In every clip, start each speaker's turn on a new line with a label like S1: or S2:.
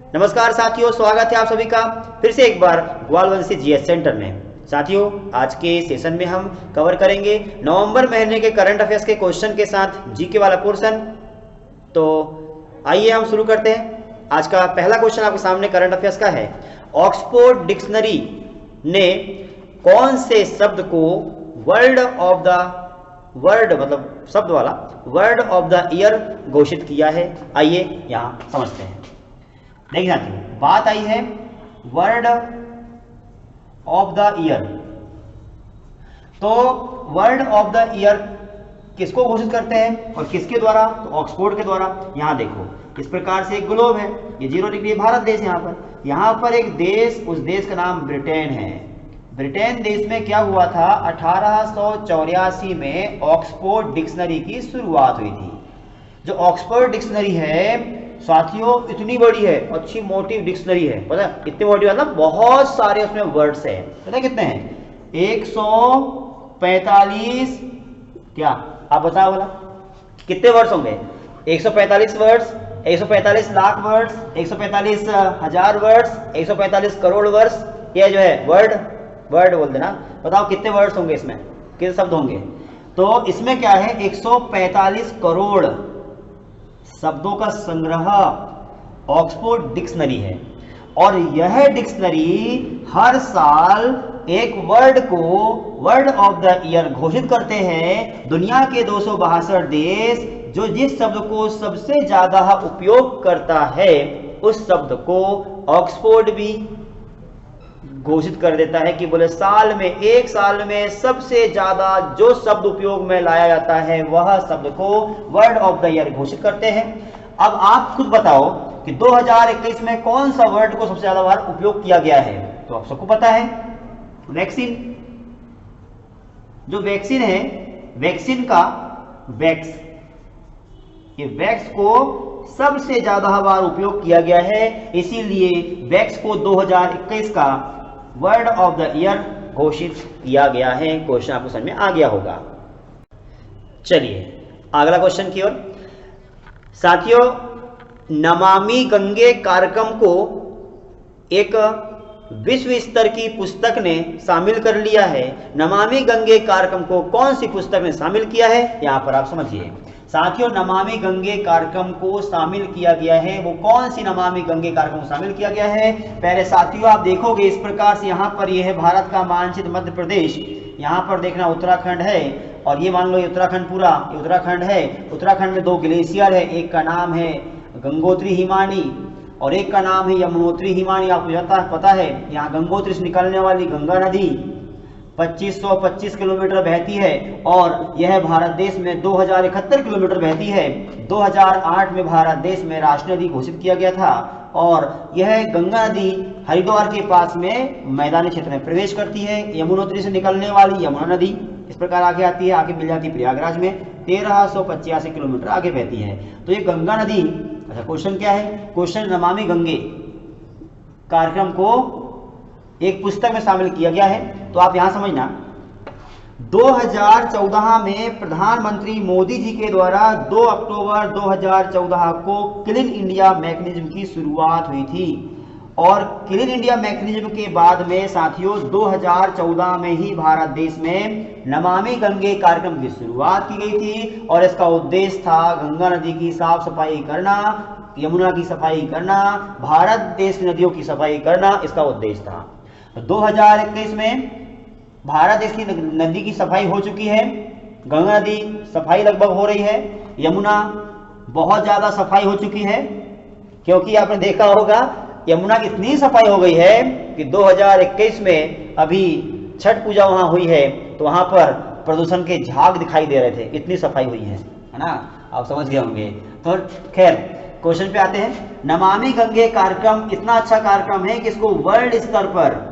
S1: नमस्कार साथियों, स्वागत है आप सभी का फिर से एक बार ग्वालवंशी जीएस सेंटर में। साथियों, आज के सेशन में हम कवर करेंगे नवंबर महीने के करंट अफेयर्स के क्वेश्चन के साथ जीके वाला पोर्शन। तो आइए हम शुरू करते हैं। आज का पहला क्वेश्चन आपके सामने करंट अफेयर्स का है। ऑक्सफोर्ड डिक्शनरी ने कौन से शब्द को वर्ड ऑफ द वर्ड मतलब शब्द वाला वर्ड ऑफ द ईयर घोषित किया है? आइए यहां समझते हैं। देखिए साथियों, बात आई है वर्ड ऑफ द ईयर। तो वर्ड ऑफ द ईयर किसको घोषित करते हैं और किसके द्वारा? तो ऑक्सफोर्ड के द्वारा। यहां देखो, इस प्रकार से एक ग्लोब है, ये 0 डिग्री भारत देश। यहां पर एक देश, उस देश का नाम ब्रिटेन है। ब्रिटेन देश में क्या हुआ था? 1884 में ऑक्सफोर्ड डिक्शनरी की शुरुआत हुई थी। जो ऑक्सफोर्ड डिक्शनरी है साथियों, इतनी बड़ी है, अच्छी मोटी डिक्शनरी है। पता है इतनी मोटी मतलब बहुत सारे उसमें वर्ड्स हैं। पता है कितने हैं? 145। क्या आप बताओ बोला कितने वर्ड्स होंगे? 145 वर्ड्स, 145 लाख वर्ड्स, 145 हजार वर्ड्स, 145 करोड़ वर्ड्स। ये जो है वर्ड बोल देना। बताओ कितने वर्ड्स होंगे इसमें, कितने शब्द होंगे? तो इसमें क्या है? 145 करोड़ शब्दों का संग्रह ऑक्सफोर्ड डिक्शनरी है। और यह डिक्शनरी हर साल एक वर्ड को वर्ड ऑफ द ईयर घोषित करते हैं। दुनिया के 262 देश जो जिस शब्द को सबसे ज्यादा उपयोग करता है उस शब्द को ऑक्सफोर्ड भी घोषित कर देता है कि बोले साल में, एक साल में सबसे ज्यादा जो शब्द उपयोग में लाया जाता है वह शब्द को वर्ड ऑफ द ईयर घोषित करते हैं। अब आप खुद बताओ कि 2021 में कौन सा वर्ड को सबसे ज्यादा बार उपयोग किया गया है? तो आप सबको पता है, वैक्सीन। जो वैक्सीन है, वैक्सीन का वैक्स, ये वैक्स को सबसे ज्यादा बार उपयोग किया गया है। इसीलिए वैक्स को 2021 का वर्ड ऑफ द ईयर घोषित किया गया है। क्वेश्चन आपको समझ में आ गया होगा। चलिए अगला क्वेश्चन की ओर। साथियों, नमामि गंगे कार्यक्रम को एक विश्व स्तर की पुस्तक ने शामिल कर लिया है। नमामि गंगे कार्यक्रम को कौन सी पुस्तक ने शामिल किया है? यहां पर आप समझिए साथियों, नमामि गंगे कार्यक्रम को शामिल किया गया है। वो कौन सी नमामि गंगे कार्यक्रम को शामिल किया गया है? पहले साथियों आप देखोगे इस प्रकार से, यहाँ पर ये है भारत का मानचित्र, मध्य प्रदेश। यहाँ पर देखना उत्तराखंड है, और ये मान लो ये उत्तराखंड पूरा, ये उत्तराखंड है। उत्तराखंड में 2 ग्लेशियर है, एक का नाम है गंगोत्री हिमानी और एक का नाम है यमुनोत्री हिमानी। आपको पता है यहाँ गंगोत्री से निकलने वाली गंगा नदी 2525 किलोमीटर बहती है और यह भारत देश में 2071 किलोमीटर बहती है। 2008 में भारत देश में राष्ट्रीय नदी घोषित किया गया था और यह गंगा नदी हरिद्वार के पास में मैदानी क्षेत्र में प्रवेश करती है। यमुनोत्री से निकलने वाली यमुना नदी इस प्रकार आगे आती है, आगे मिल जाती है प्रयागराज में, 1385 किलोमीटर आगे बहती है। तो ये गंगा नदी, अच्छा क्वेश्चन क्या है? क्वेश्चन नमामि गंगे कार्यक्रम को एक पुस्तक में शामिल किया गया है। तो आप यहां समझना, 2014 में प्रधानमंत्री मोदी जी के द्वारा 2 अक्टूबर 2014 को क्लीन इंडिया मैकेनिज्म की शुरुआत हुई थी। और क्लीन इंडिया मैकेनिज्म के बाद में साथियों 2014 में ही भारत देश में नमामि गंगे कार्यक्रम की शुरुआत की गई थी। और इसका उद्देश्य था गंगा नदी की साफ सफाई करना, यमुना की सफाई करना, भारत देश की नदियों की सफाई करना, इसका उद्देश्य था। 2021 में भारत देश की नदी की सफाई हो चुकी है। गंगा नदी सफाई लगभग हो रही है, यमुना बहुत ज्यादा सफाई हो चुकी है, क्योंकि आपने देखा होगा यमुना की इतनी सफाई हो गई है कि 2021 में अभी छठ पूजा वहां हुई है तो वहां पर प्रदूषण के झाग दिखाई दे रहे थे, इतनी सफाई हुई है ना? आप समझ गए होंगे। तो खैर क्वेश्चन पे आते हैं। नमामि गंगे कार्यक्रम इतना अच्छा कार्यक्रम है कि इसको वर्ल्ड स्तर पर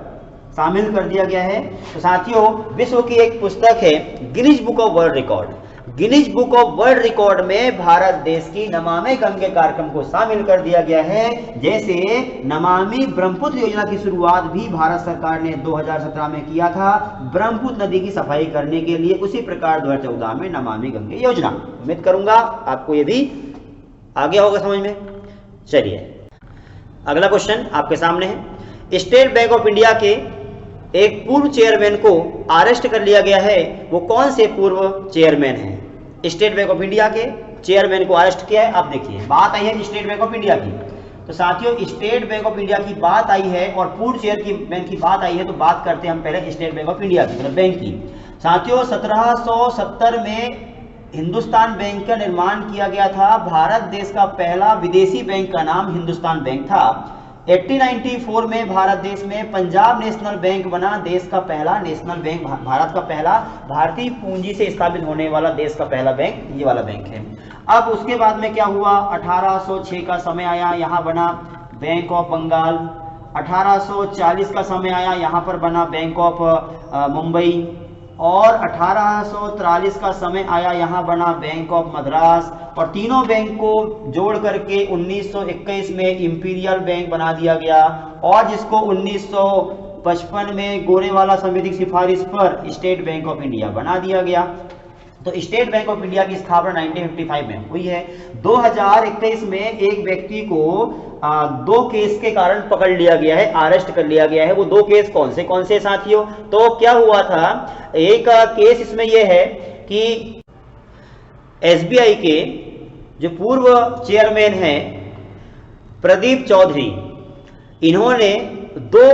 S1: शामिल कर दिया गया है। तो साथियों, विश्व की एक पुस्तक है Guinness book of world record. Guinness book of world record में भारत देश की नमामि गंगे कार्यक्रम को शामिल कर दिया गया है। जैसे नमामि ब्रह्मपुत्र योजना की शुरुआत भी भारत सरकार ने 2017 में किया था ब्रह्मपुत्र नदी की सफाई करने के लिए, उसी प्रकार 2014 में नमामि गंगे योजना। उम्मीद करूंगा आपको ये भी आगे होगा समझ में। चलिए अगला क्वेश्चन आपके सामने है, स्टेट बैंक ऑफ इंडिया के एक पूर्व चेयरमैन को अरेस्ट कर लिया गया है, वो कौन से पूर्व चेयरमैन हैं? स्टेट बैंक ऑफ इंडिया के चेयरमैन को अरेस्ट किया है। अब देखिए बात आई है स्टेट बैंक ऑफ इंडिया की, तो साथियों स्टेट बैंक ऑफ इंडिया की बात आई है और पूर्व चेयरमैन की बात आई है, तो बात करते हैं हम पहले स्टेट बैंक ऑफ इंडिया की, मतलब बैंक की। साथियों 1770 में हिंदुस्तान बैंक का निर्माण किया गया था। भारत देश का पहला विदेशी बैंक का नाम हिंदुस्तान बैंक था। 1894 में भारत देश में पंजाब नेशनल बैंक बना, देश का पहला नेशनल बैंक, भारत का पहला भारतीय पूंजी से स्थापित होने वाला देश का पहला बैंक ये वाला बैंक है। अब उसके बाद में क्या हुआ, 1806 का समय आया, यहाँ बना बैंक ऑफ बंगाल। 1840 का समय आया, यहाँ पर बना बैंक ऑफ मुंबई। और 1843 का समय आया, यहाँ बना बैंक ऑफ मद्रास। और तीनों बैंक को जोड़ करके 1921 में इंपीरियल बैंक बना दिया गया, और जिसको 1955 में गोरेवाला समिति की सिफारिश पर स्टेट बैंक ऑफ इंडिया बना दिया गया। तो स्टेट बैंक ऑफ इंडिया की स्थापना 1955 में हुई है। 2021 में एक व्यक्ति को 2 केस के कारण पकड़ लिया गया है, अरेस्ट कर लिया गया है। वो 2 केस कौन से साथियों? तो क्या हुआ था, एक केस इसमें यह है कि एसबीआई के जो पूर्व चेयरमैन हैं प्रदीप चौधरी, इन्होंने 2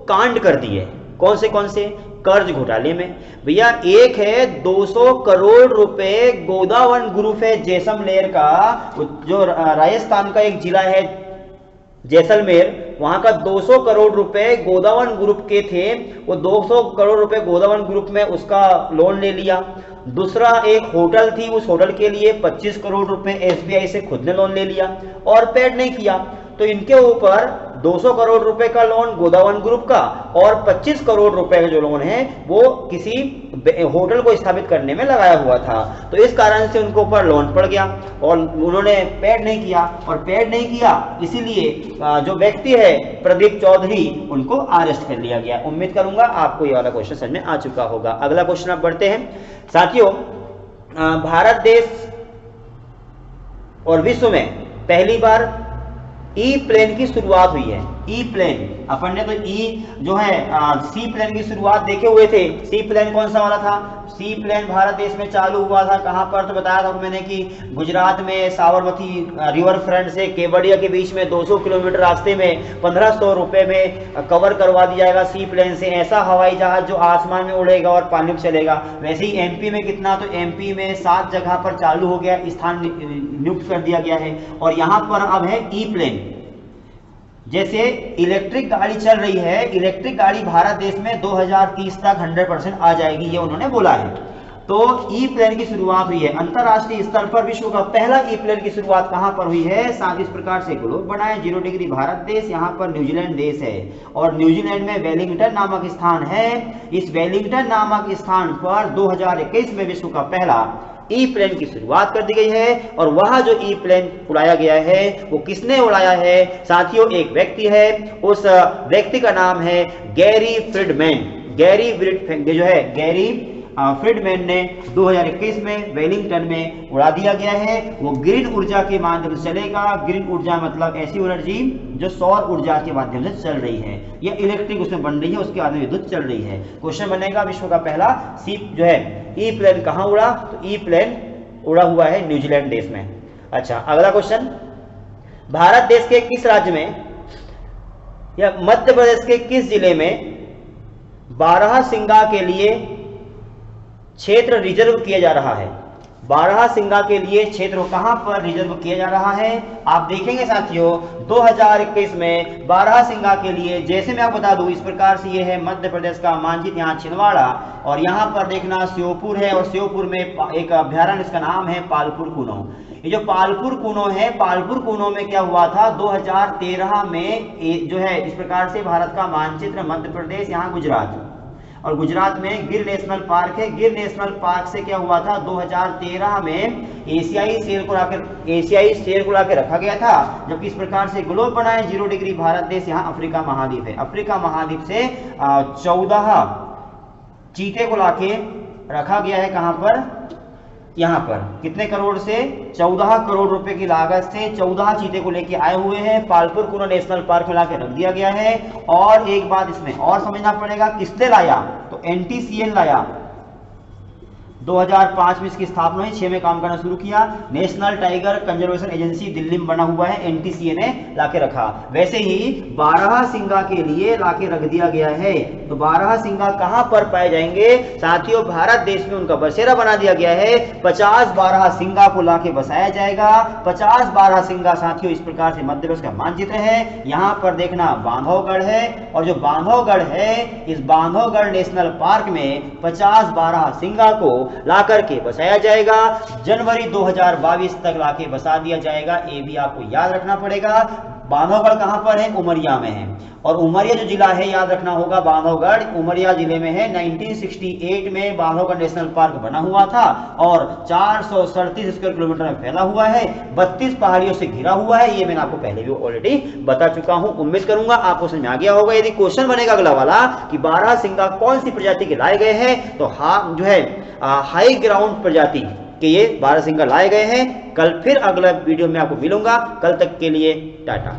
S1: कांड कर दिए। कौन से? कर्ज घोटाले में। भैया एक है 200 करोड़ रुपए गोदावरी ग्रुप है जैसलमेर का, जो राजस्थान का एक जिला है जैसलमेर, वहां का 200 करोड़ रुपए गोदावरी ग्रुप के थे। वो 200 करोड़ रुपए गोदावरी ग्रुप में उसका लोन ले लिया। दूसरा एक होटल थी, उस होटल के लिए 25 करोड़ रुपए एसबीआई से खुद ने लोन ले लिया और पेड नहीं किया। तो इनके ऊपर 200 करोड़ रुपए का लोन गोदावरी ग्रुप का और 25 करोड़ रुपए का जो लोन है वो किसी होटल को स्थापित करने में लगाया हुआ था। तो इस कारण से उनके ऊपर लोन पड़ गया और उन्होंने पेड नहीं किया, और पेड नहीं किया इसीलिए जो व्यक्ति है प्रदीप चौधरी, उनको अरेस्ट कर लिया गया। उम्मीद करूंगा आपको ये वाला क्वेश्चन समझ में आ चुका होगा। अगला क्वेश्चन आप बढ़ते हैं साथियों। भारत देश और विश्व में पहली बार ई प्लेन की शुरुआत हुई है। ई प्लेन, अपन ने तो ई जो है सी प्लेन की शुरुआत देखे हुए थे। सी प्लेन कौन सा वाला था? सी प्लेन भारत देश में चालू हुआ था कहां पर? तो बताया था मैंने कि गुजरात में साबरमती रिवर फ्रंट से केवड़िया के बीच में 200 किलोमीटर रास्ते में 1500 रुपए में कवर करवा दिया जाएगा सी प्लेन से। ऐसा हवाई जहाज जो आसमान में उड़ेगा और पानी में चलेगा। वैसे ही एमपी में कितना, तो एमपी में 7 जगह पर चालू हो गया, स्थान नियुक्त कर दिया गया है। और यहां पर अब है ई प्लेन। जैसे इलेक्ट्रिक गाड़ी चल रही है, इलेक्ट्रिक गाड़ी भारत देश में 2030 तक 100% आ जाएगी, ये उन्होंने बोला है। तो ई प्लेन की शुरुआत हुई है अंतरराष्ट्रीय स्तर पर। विश्व का पहला ई प्लेन की शुरुआत कहां पर हुई है? साथ इस प्रकार से ग्लोब बनाए। 0 डिग्री भारत देश, यहां पर न्यूजीलैंड देश है और न्यूजीलैंड में वेलिंगटन नामक स्थान है। इस वेलिंगटन नामक स्थान पर 2021 में विश्व का पहला ई प्लेन की शुरुआत कर दी गई है। और वह जो ई प्लेन उड़ाया गया है वो किसने उड़ाया है साथियों? एक व्यक्ति है, उस व्यक्ति का नाम है गैरी फ्रीडमैन। गैरी फ्रीडमैन ने 2021 में वेलिंगटन में उड़ा दिया गया है। वो ग्रीन ऊर्जा के माध्यम से चलेगा। ग्रीन ऊर्जा मतलब ऐसी एनर्जी जो सौर ऊर्जा के माध्यम से चल रही है, या इलेक्ट्रिक उसमें बन रही है, उसके बाद में विद्युत चल रही है। क्वेश्चन बनेगा विश्व का पहला सी जो है ई प्लेन कहां उड़ा? तो ई प्लेन उड़ा हुआ है न्यूजीलैंड देश में। अच्छा, अगला क्वेश्चन, भारत देश के किस राज्य में या मध्य प्रदेश के किस जिले में बारहसिंगा के लिए क्षेत्र रिजर्व किया जा रहा है? बारहसिंगा के लिए क्षेत्र कहां पर रिजर्व किया जा रहा है? आप देखेंगे साथियों 2021 में बारहसिंगा के लिए, जैसे मैं आपको बता दूं इस प्रकार से, ये है मध्य प्रदेश का मानचित्र, यहाँ छिंदवाड़ा, और यहाँ पर देखना श्योपुर है, और श्योपुर में एक अभ्यारण्य, इसका नाम है पालपुर कुनो। ये जो पालपुर कुनो है, पालपुर कुनो में क्या हुआ था 2013 में जो है इस प्रकार से भारत का मानचित्र, मध्य प्रदेश, यहाँ गुजरात, और गुजरात में गिर नेशनल पार्क है। गिर नेशनल पार्क से क्या हुआ था 2013 में एशियाई शेर को लाके रखा गया था, जबकि इस प्रकार से ग्लोब बनाए। 0 डिग्री भारत देश, यहाँ अफ्रीका महाद्वीप है। अफ्रीका महाद्वीप से 14 चीते को लाके रखा गया है। कहां पर? यहाँ पर कितने करोड़ से, 14 करोड़ रुपए की लागत से 14 चीते को लेके आए हुए हैं, पालपुर कुआं नेशनल पार्क में लाके रख दिया गया है। और एक बात इसमें और समझना पड़ेगा, किसने लाया, तो NTCL लाया। 2005 में इसकी स्थापना हुई, 6 में काम करना शुरू किया। National tiger conservation agency Delhi में बना हुआ है, NTCA ने लाके रखा। वैसे ही बारहसिंगा के लिए लाके रख दिया गया है। तो बारहसिंगा कहां पर पाए जाएंगे साथियों, भारत देश में उनका बसेरा बना दिया गया है। 50 बारहसिंगा को लाके बसाया जाएगा। 50 बारहसिंगा साथियों इस प्रकार से मध्य प्रदेश का मानचित्र है। यहां पर देखना बांधवगढ़ है, और जो बांधवगढ़ है इस बांधवगढ़ नेशनल पार्क में 50 बारहसिंगा को ला करके बसाया जाएगा। जनवरी 2022 तक लाके बसा दिया जाएगा। ये भी आपको याद रखना पड़ेगा। बांधवगढ़ कहां पर है, उमरिया में है, और उमरिया जो जिला है याद रखना होगा, बांधवगढ़ उमरिया जिले में है। 1968 में बांधवगढ़ नेशनल पार्क बना हुआ था और 437 स्क्वायर किलोमीटर में फैला हुआ है, 32 पहाड़ियों से घिरा हुआ है। ये मैंने आपको पहले भी ऑलरेडी बता चुका हूं। उम्मीद करूंगा आपको समझ में आ गया होगा। यदि क्वेश्चन बनेगा अगला वाला कि बारहसिंगा कौन सी प्रजाति के लाए गए हैं, तो जो है हाई ग्राउंड प्रजाति के ये बारहसिंगा लाए गए हैं। कल फिर अगला वीडियो में आपको मिलूंगा। कल तक के लिए टाटा।